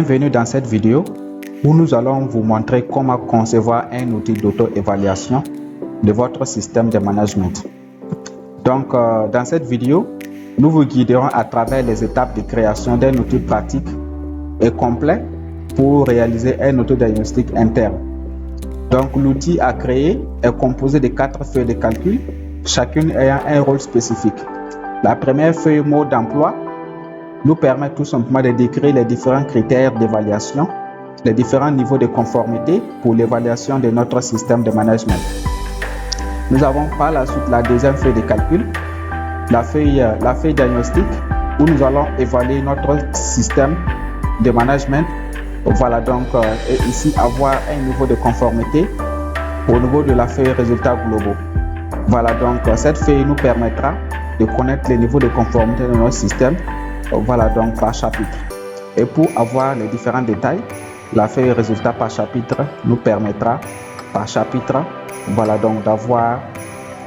Bienvenue dans cette vidéo où nous allons vous montrer comment concevoir un outil d'auto-évaluation de votre système de management. Donc, dans cette vidéo, nous vous guiderons à travers les étapes de création d'un outil pratique et complet pour réaliser un autodiagnostic interne. Donc, l'outil à créer est composé de 4 feuilles de calcul, chacune ayant un rôle spécifique. La première feuille mot d'emploi nous permet tout simplement de décrire les différents critères d'évaluation, les différents niveaux de conformité pour l'évaluation de notre système de management. Nous avons par la suite la deuxième feuille de calcul, la feuille diagnostic, où nous allons évaluer notre système de management. Voilà donc, et ici avoir un niveau de conformité au niveau de la feuille résultats globaux. Voilà donc, cette feuille nous permettra de connaître les niveaux de conformité de notre système. Voilà donc par chapitre. Et pour avoir les différents détails, la feuille résultat par chapitre nous permettra par chapitre, voilà donc d'avoir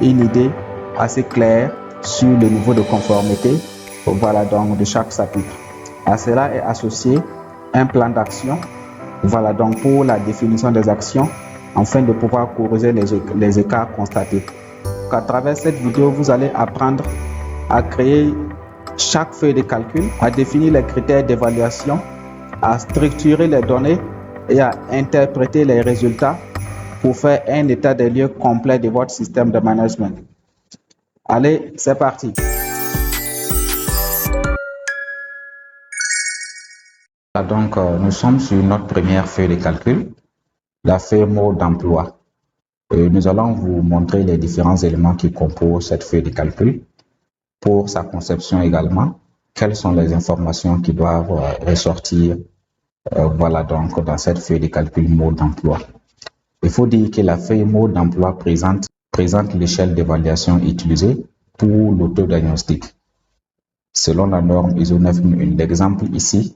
une idée assez claire sur le niveau de conformité, voilà donc de chaque chapitre. À cela est associé un plan d'action, voilà donc pour la définition des actions afin de pouvoir corriger les écarts constatés. À travers cette vidéo, vous allez apprendre à créer chaque feuille de calcul, à définir les critères d'évaluation, à structurer les données et à interpréter les résultats pour faire un état des lieux complet de votre système de management. Allez, c'est parti. Donc, nous sommes sur notre première feuille de calcul, la feuille mot d'emploi. Nous allons vous montrer les différents éléments qui composent cette feuille de calcul. Pour sa conception également, quelles sont les informations qui doivent ressortir voilà donc dans cette feuille de calcul mode d'emploi. Il faut dire que la feuille mode d'emploi présente l'échelle d'évaluation utilisée pour l'autodiagnostic. Selon la norme ISO 9001, l'exemple ici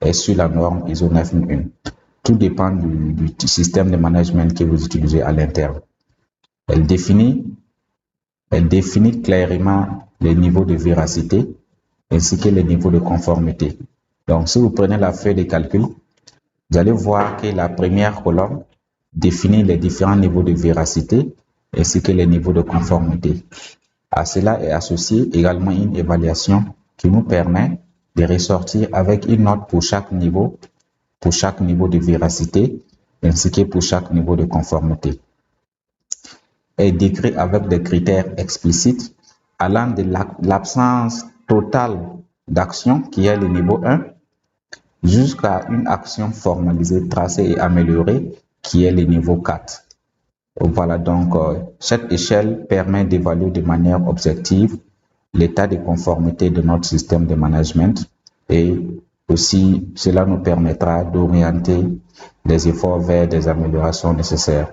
est sur la norme ISO 9001. Tout dépend du système de management que vous utilisez à l'interne. Elle définit clairement les niveaux de véracité ainsi que les niveaux de conformité. Donc, si vous prenez la feuille de calcul, vous allez voir que la première colonne définit les différents niveaux de véracité ainsi que les niveaux de conformité. À cela est associée également une évaluation qui nous permet de ressortir avec une note pour chaque niveau de véracité ainsi que pour chaque niveau de conformité. Est décrit avec des critères explicites allant de l'absence totale d'action qui est le niveau 1 jusqu'à une action formalisée, tracée et améliorée qui est le niveau 4. Voilà donc, cette échelle permet d'évaluer de manière objective l'état de conformité de notre système de management et aussi cela nous permettra d'orienter les efforts vers des améliorations nécessaires.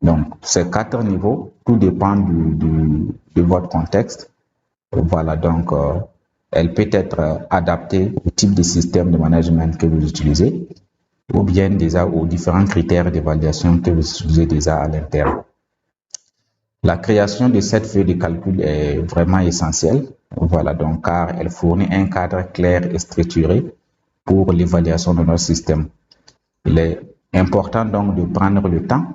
Donc, ces 4 niveaux, tout dépend de votre contexte. Voilà, donc, elle peut être adaptée au type de système de management que vous utilisez ou bien déjà aux différents critères d'évaluation que vous utilisez déjà à l'interne. La création de cette feuille de calcul est vraiment essentielle. Voilà, donc, car elle fournit un cadre clair et structuré pour l'évaluation de notre système. Il est important donc de prendre le temps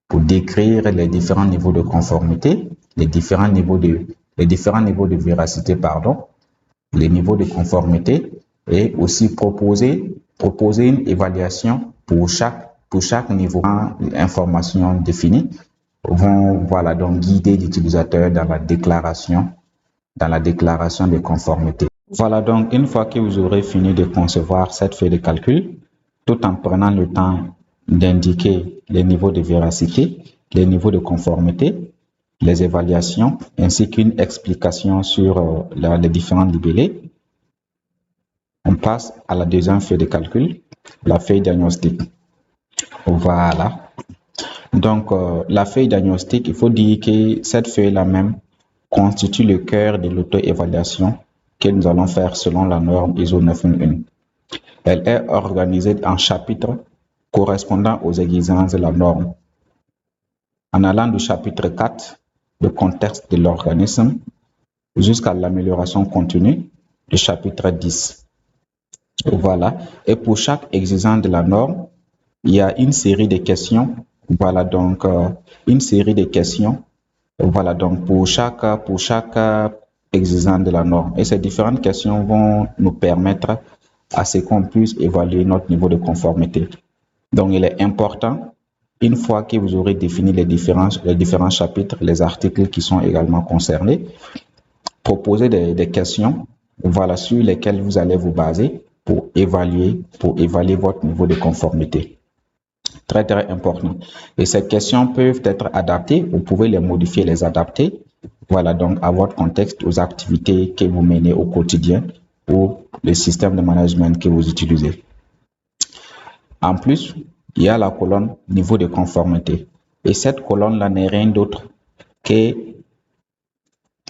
pour décrire les différents niveaux de conformité, les différents niveaux de véracité, les niveaux de conformité et aussi proposer une évaluation pour chaque niveau. Informations définies vont voilà donc guider l'utilisateur dans la déclaration de conformité. Voilà donc, une fois que vous aurez fini de concevoir cette feuille de calcul, tout en prenant le temps d'indiquer les niveaux de véracité, les niveaux de conformité, les évaluations, ainsi qu'une explication sur les différents libellés. On passe à la deuxième feuille de calcul, la feuille diagnostic. Voilà. Donc, la feuille diagnostic, il faut dire que cette feuille-là même constitue le cœur de l'auto-évaluation que nous allons faire selon la norme ISO 9001. Elle est organisée en chapitres correspondant aux exigences de la norme. En allant du chapitre 4, le contexte de l'organisme, jusqu'à l'amélioration continue, du chapitre 10. Voilà. Et pour chaque exigence de la norme, il y a une série de questions. Voilà donc une série de questions. Voilà donc pour chaque exigence de la norme. Et ces différentes questions vont nous permettre à ce qu'on puisse évaluer notre niveau de conformité. Donc il est important, une fois que vous aurez défini les différents chapitres, les articles qui sont également concernés, proposer des questions, voilà, sur lesquelles vous allez vous baser pour évaluer votre niveau de conformité. Très, très important. Et ces questions peuvent être adaptées, vous pouvez les modifier, les adapter, voilà, donc à votre contexte, aux activités que vous menez au quotidien ou le système de management que vous utilisez. En plus, il y a la colonne niveau de conformité. Et cette colonne-là n'est rien d'autre que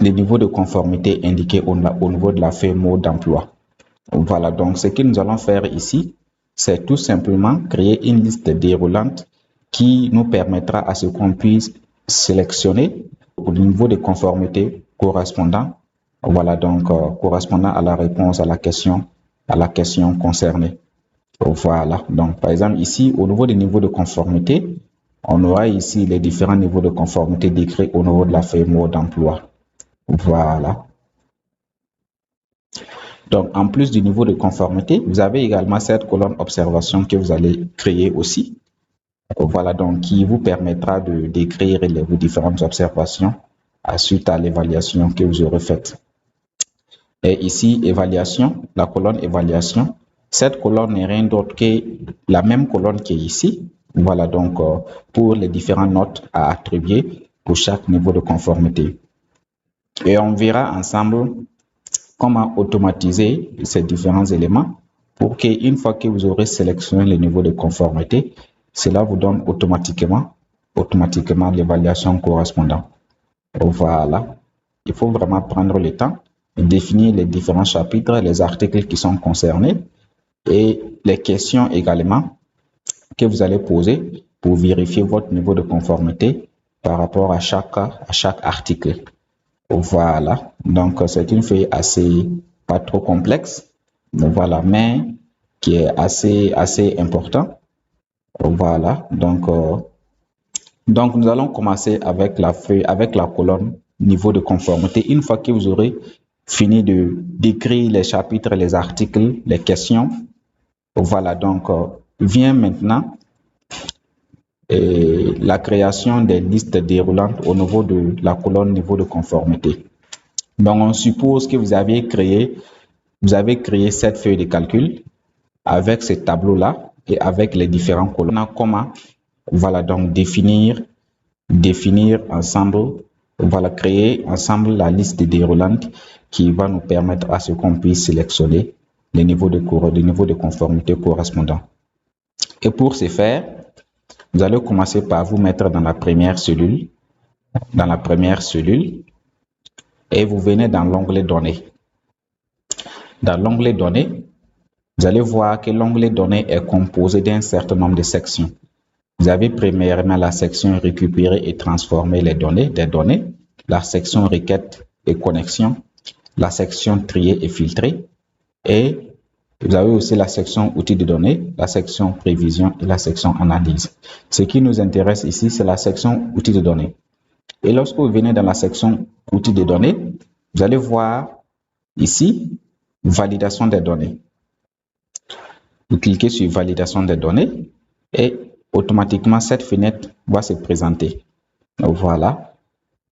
le niveau de conformité indiqué au niveau de la feuille mode d'emploi. Voilà, donc ce que nous allons faire ici, c'est tout simplement créer une liste déroulante qui nous permettra à ce qu'on puisse sélectionner le niveau de conformité correspondant, voilà, donc correspondant à la réponse à la question concernée. Voilà, donc par exemple ici, au niveau des niveaux de conformité, on aura ici les différents niveaux de conformité décrits au niveau de la feuille mode d'emploi. Voilà. Donc, en plus du niveau de conformité, vous avez également cette colonne observation que vous allez créer aussi. Voilà, donc qui vous permettra de décrire vos différentes observations suite à l'évaluation que vous aurez faite. Et ici, évaluation, la colonne évaluation. Cette colonne n'est rien d'autre que la même colonne qui est ici. Voilà, donc pour les différentes notes à attribuer pour chaque niveau de conformité. Et on verra ensemble comment automatiser ces différents éléments pour qu'une fois que vous aurez sélectionné le niveau de conformité, cela vous donne automatiquement l'évaluation correspondante. Voilà. Il faut vraiment prendre le temps de définir les différents chapitres, les articles qui sont concernés et les questions également que vous allez poser pour vérifier votre niveau de conformité par rapport à chaque article. Voilà, donc c'est une feuille pas trop complexe, voilà, mais qui est assez important. Voilà, donc nous allons commencer avec la colonne niveau de conformité. Une fois que vous aurez fini de décrire les chapitres, les articles, les questions, voilà, donc vient maintenant la création des listes déroulantes au niveau de la colonne niveau de conformité. Donc, on suppose que vous avez créé cette feuille de calcul avec ce tableau-là et avec les différents colonnes. Comment, voilà, donc définir ensemble, voilà, créer ensemble la liste déroulante qui va nous permettre à ce qu'on puisse sélectionner les niveaux de conformité correspondants. Et pour ce faire, vous allez commencer par vous mettre dans la première cellule, et vous venez dans l'onglet Données. Dans l'onglet Données, vous allez voir que l'onglet Données est composé d'un certain nombre de sections. Vous avez premièrement la section Récupérer et transformer des données, la section Requêtes et connexions, la section Trier et filtrer, et vous avez aussi la section Outils de données, la section Prévision et la section Analyse. Ce qui nous intéresse ici, c'est la section Outils de données. Et lorsque vous venez dans la section Outils de données, vous allez voir ici Validation des données. Vous cliquez sur Validation des données et automatiquement cette fenêtre va se présenter. Donc, voilà.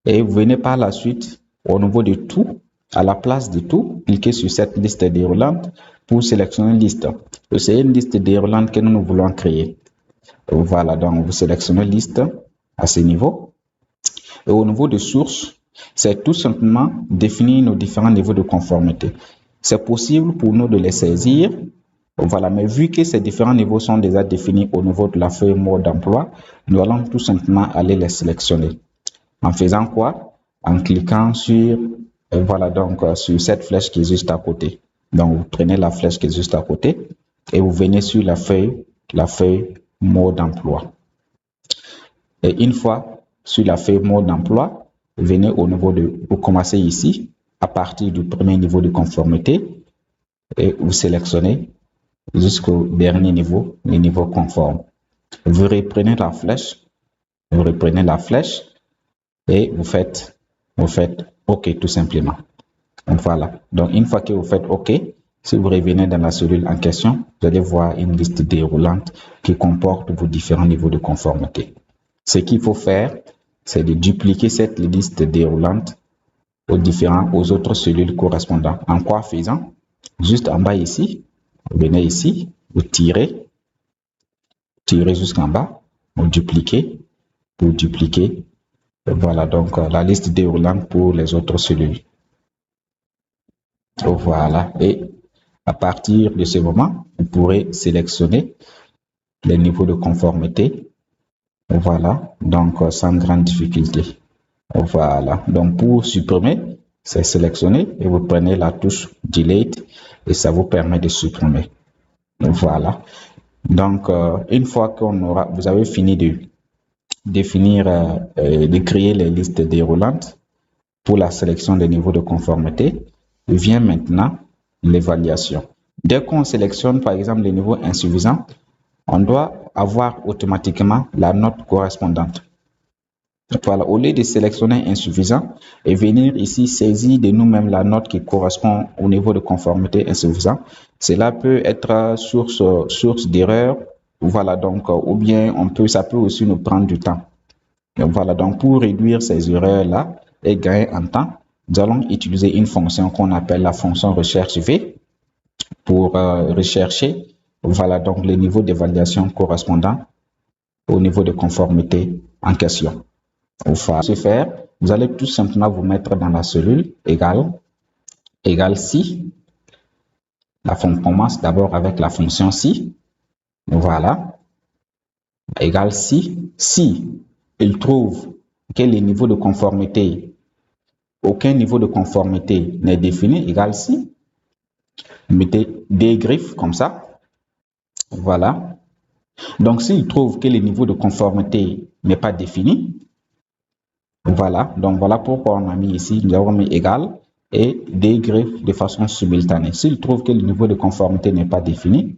Et vous venez par la suite au niveau de tout, à la place de tout, cliquez sur cette liste déroulante pour sélectionner une liste. C'est une liste déroulante que nous voulons créer. Voilà, donc vous sélectionnez liste à ce niveau. Et au niveau de source, c'est tout simplement définir nos différents niveaux de conformité. C'est possible pour nous de les saisir, voilà, mais vu que ces différents niveaux sont déjà définis au niveau de la feuille mode d'emploi, nous allons tout simplement aller les sélectionner. En faisant quoi? En cliquant sur, voilà, donc sur cette flèche qui est juste à côté. Donc vous prenez la flèche qui est juste à côté et vous venez sur la feuille mode d'emploi. Et une fois sur la feuille mode d'emploi, venez au niveau vous commencez ici, à partir du premier niveau de conformité, et vous sélectionnez jusqu'au dernier niveau, le niveau conforme. Vous reprenez la flèche, et vous faites OK tout simplement. Voilà. Donc, une fois que vous faites OK, si vous revenez dans la cellule en question, vous allez voir une liste déroulante qui comporte vos différents niveaux de conformité. Ce qu'il faut faire, c'est de dupliquer cette liste déroulante aux autres cellules correspondantes. En quoi faisant? Juste en bas ici, vous venez ici, vous tirez jusqu'en bas, vous dupliquez, Voilà donc la liste déroulante pour les autres cellules. Voilà. Et à partir de ce moment, vous pourrez sélectionner les niveaux de conformité. Voilà. Donc, sans grande difficulté. Voilà. Donc, pour supprimer, c'est sélectionner et vous prenez la touche Delete et ça vous permet de supprimer. Voilà. Donc, une fois vous avez fini de définir, de créer les listes déroulantes pour la sélection des niveaux de conformité, vient maintenant l'évaluation. Dès qu'on sélectionne par exemple les niveaux insuffisants, on doit avoir automatiquement la note correspondante. Voilà, au lieu de sélectionner insuffisant et venir ici saisir de nous-mêmes la note qui correspond au niveau de conformité insuffisant, cela peut être source d'erreur. Voilà, donc, ou bien ça peut aussi nous prendre du temps. Donc, voilà, donc pour réduire ces erreurs-là et gagner en temps, nous allons utiliser une fonction qu'on appelle la fonction recherche V pour rechercher, voilà, donc les niveaux d'évaluation correspondants au niveau de conformité en question. Pour ce faire, vous allez tout simplement vous mettre dans la cellule égale si. On commence d'abord avec la fonction si. Voilà. Égale si il trouve que les niveaux de conformité, aucun niveau de conformité n'est défini, égale si. Mettez des griffes comme ça. Voilà. Donc, s'il trouve que le niveau de conformité n'est pas défini, voilà. Donc, voilà pourquoi on a mis ici, nous avons mis égal et des griffes de façon simultanée. S'il trouve que le niveau de conformité n'est pas défini,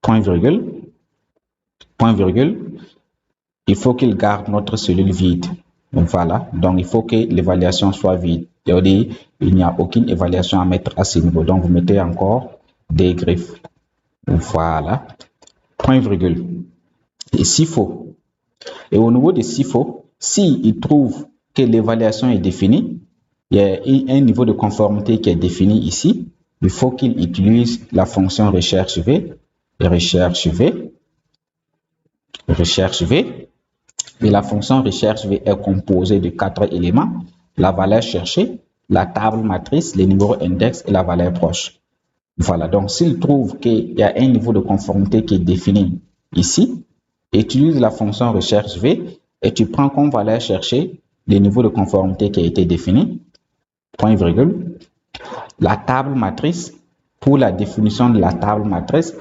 point virgule, il faut qu'il garde notre cellule vide. Voilà. Donc, il faut que l'évaluation soit vide. C'est-à-dire, il n'y a aucune évaluation à mettre à ce niveau. Donc, vous mettez encore des griffes. Voilà. Point virgule. Et s'il faut. Et au niveau de s'il faut, s'il trouve que l'évaluation est définie, il y a un niveau de conformité qui est défini ici, il faut qu'il utilise la fonction recherche V. Et la fonction recherche V est composée de 4 éléments: la valeur cherchée, la table matrice, les numéros index et la valeur proche. Voilà, donc s'il trouve qu'il y a un niveau de conformité qui est défini ici, utilise la fonction recherche V et tu prends comme valeur cherchée le niveau de conformité qui a été défini, point virgule. La table matrice, pour la définition de la table matrice,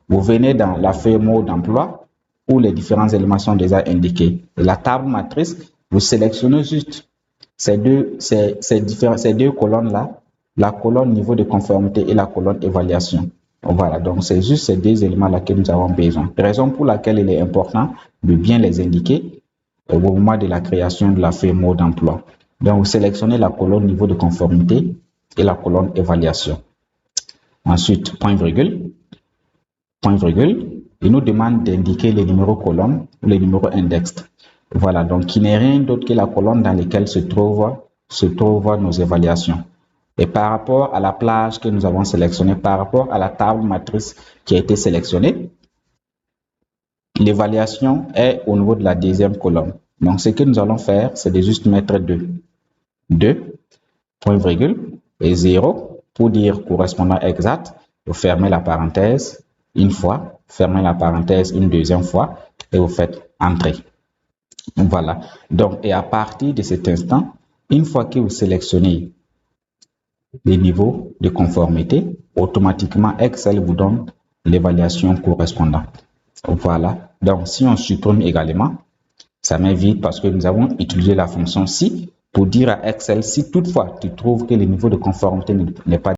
vous venez dans la feuille mot d'emploi où les différents éléments sont déjà indiqués. Et la table matrice, vous sélectionnez juste ces deux colonnes-là, la colonne niveau de conformité et la colonne évaluation. Voilà, donc c'est juste ces deux éléments-là que nous avons besoin. Raison pour laquelle il est important de bien les indiquer au moment de la création de la feuille mot d'emploi. Donc, vous sélectionnez la colonne niveau de conformité et la colonne évaluation. Ensuite, point virgule, il nous demande d'indiquer les numéros colonnes ou les numéros index. Voilà, donc qui n'est rien d'autre que la colonne dans laquelle se trouvent nos évaluations. Et par rapport à la plage que nous avons sélectionnée, par rapport à la table matrice qui a été sélectionnée, l'évaluation est au niveau de la deuxième colonne. Donc, ce que nous allons faire, c'est de juste mettre 2, point virgule, et 0 pour dire correspondant exact. Vous fermez la parenthèse une fois, fermez la parenthèse une deuxième fois et vous faites entrer. Voilà. Donc, et à partir de cet instant, une fois que vous sélectionnez les niveaux de conformité, automatiquement Excel vous donne l'évaluation correspondante. Voilà. Donc, si on supprime également, ça m'invite parce que nous avons utilisé la fonction si pour dire à Excel si toutefois tu trouves que le niveau de conformité n'est pas